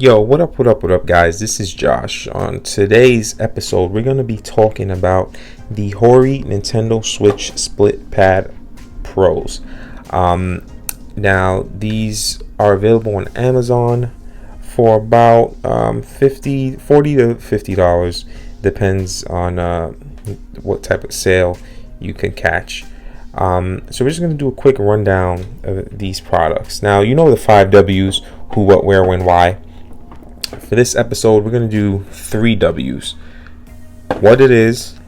Yo, what up, guys? This is Josh. On today's episode, we're going to be talking about the Hori Nintendo Switch Split Pad Pros. Now, these are available on Amazon for about $40 to $50. Depends on what type of sale you can catch. So we're just going to do a quick rundown of these products. Now, you know the 5 W's: who, what, where, when, why. For this episode, we're going to do 3 W's. What it is,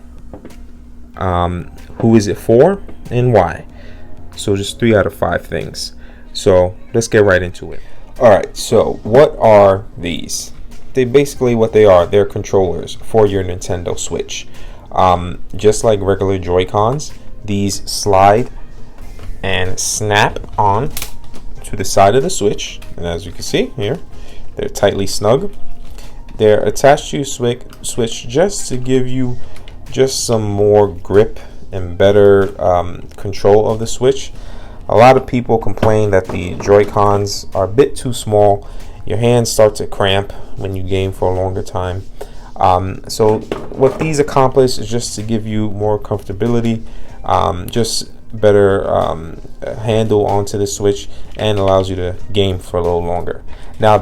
who is it for, and why. So just 3 out of 5 things. So let's get right into it. Alright, so what are these? They're controllers for your Nintendo Switch. Just like regular Joy-Cons, these slide and snap on to the side of the Switch. And as you can see here, they're tightly snug. They're attached to your Switch just to give you just some more grip and better control of the Switch. A lot of people complain that the Joy-Cons are a bit too small. Your hands start to cramp when you game for a longer time. So what these accomplish is just to give you more comfortability, just better handle onto the Switch, and allows you to game for a little longer. Now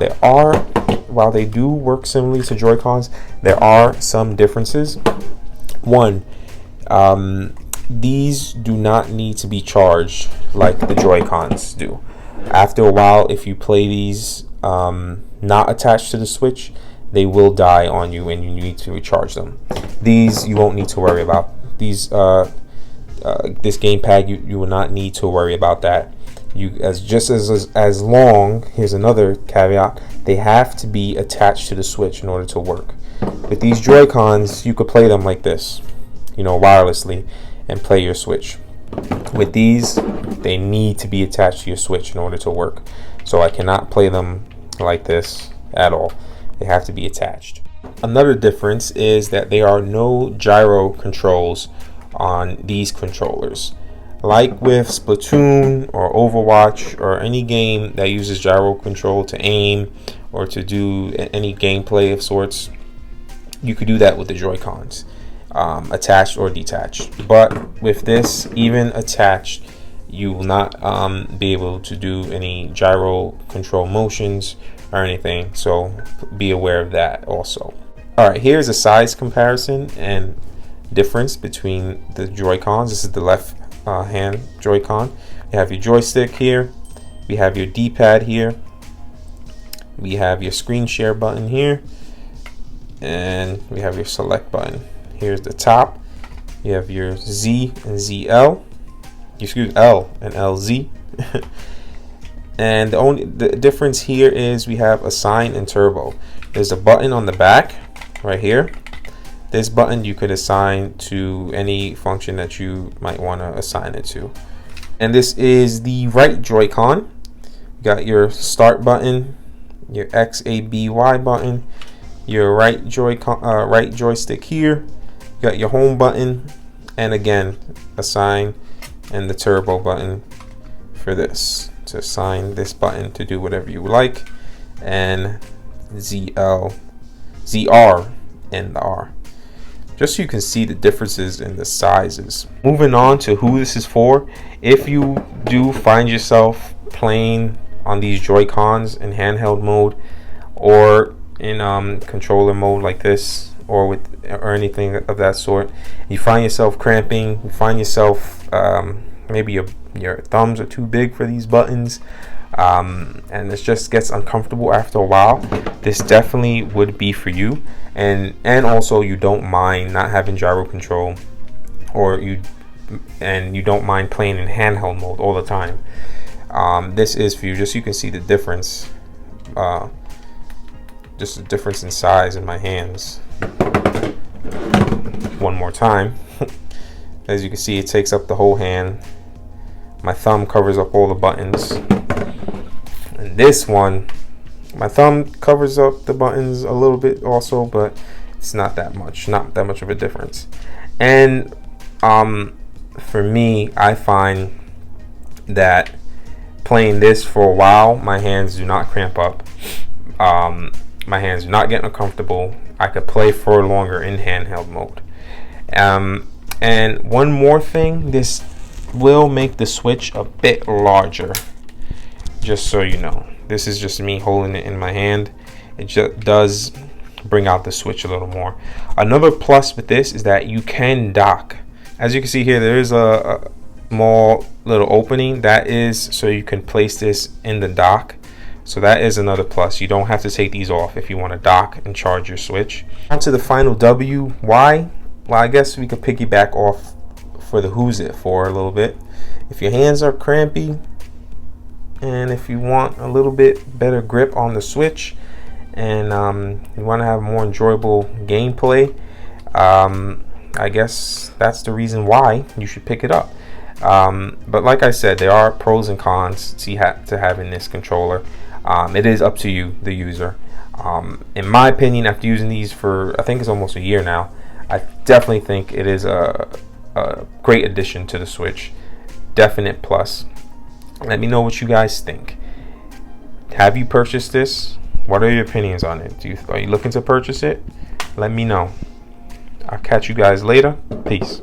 while they do work similarly to Joy-Cons, there are some differences. One, these do not need to be charged like the Joy-Cons do. After a while, if you play these not attached to the Switch, they will die on you and you need to recharge them. These you won't need to worry about. These this gamepad, you will not need to worry about that. As long, here's another caveat, they have to be attached to the Switch in order to work. With these Joy-Cons, you could play them like this, wirelessly, and play your Switch. With these, they need to be attached to your Switch in order to work. So I cannot play them like this at all. They have to be attached. Another difference is that there are no gyro controls on these controllers. Like with Splatoon or Overwatch or any game that uses gyro control to aim or to do any gameplay of sorts, you could do that with the Joy-Cons, attached or detached. But with this, even attached, you will not be able to do any gyro control motions or anything. So be aware of that also. Alright, here's a size comparison and difference between the Joy-Cons. This is the left hand Joy-Con. You have your joystick here, we have your D-pad here, we have your screen share button here, and we have your select button. Here's the top. You have your Z and ZL, L and LZ. And the difference here is we have assign and turbo. There's a button on the back right here. This button you could assign to any function that you might want to assign it to. And this is the right Joy-Con. You got your start button, your X, A, B, Y button, your right joystick here. You got your home button, and again, assign, and the turbo button for this, to assign this button to do whatever you like, and ZR, and the R. Just so you can see the differences in the sizes. Moving on to who this is for. If you do find yourself playing on these Joy-Cons in handheld mode or in controller mode like this, or anything of that sort, you find yourself cramping, you find yourself maybe your thumbs are too big for these buttons, and this just gets uncomfortable after a while, this definitely would be for you. And also, you don't mind not having gyro control, you don't mind playing in handheld mode all the time. This is for you. Just so you can see the difference, just the difference in size in my hands. One more time. As you can see, it takes up the whole hand. My thumb covers up all the buttons. And this one, my thumb covers up the buttons a little bit also, but it's not that much of a difference. And for me, I find that playing this for a while, my hands do not cramp up. My hands are not getting uncomfortable. I could play for longer in handheld mode. And one more thing, this will make the Switch a bit larger, just so you know. This is just me holding it in my hand. It just does bring out the Switch a little more. Another plus with this is that you can dock. As you can see here, there is a small little opening. That is so you can place this in the dock. So that is another plus. You don't have to take these off if you want to dock and charge your Switch. On to the final W. Why? Well, I guess we could piggyback off for the Who's It for a little bit. If your hands are crampy and if you want a little bit better grip on the Switch and you want to have more enjoyable gameplay, I guess that's the reason why you should pick it up. But like I said, there are pros and cons to having this controller. It is up to you, the user. In my opinion, after using these for I think it's almost a year now, I definitely think it is a great addition to the Switch. Definite plus. Let me know what you guys think. Have you purchased this? What are your opinions on it? Are you looking to purchase it? Let me know. I'll catch you guys later. Peace.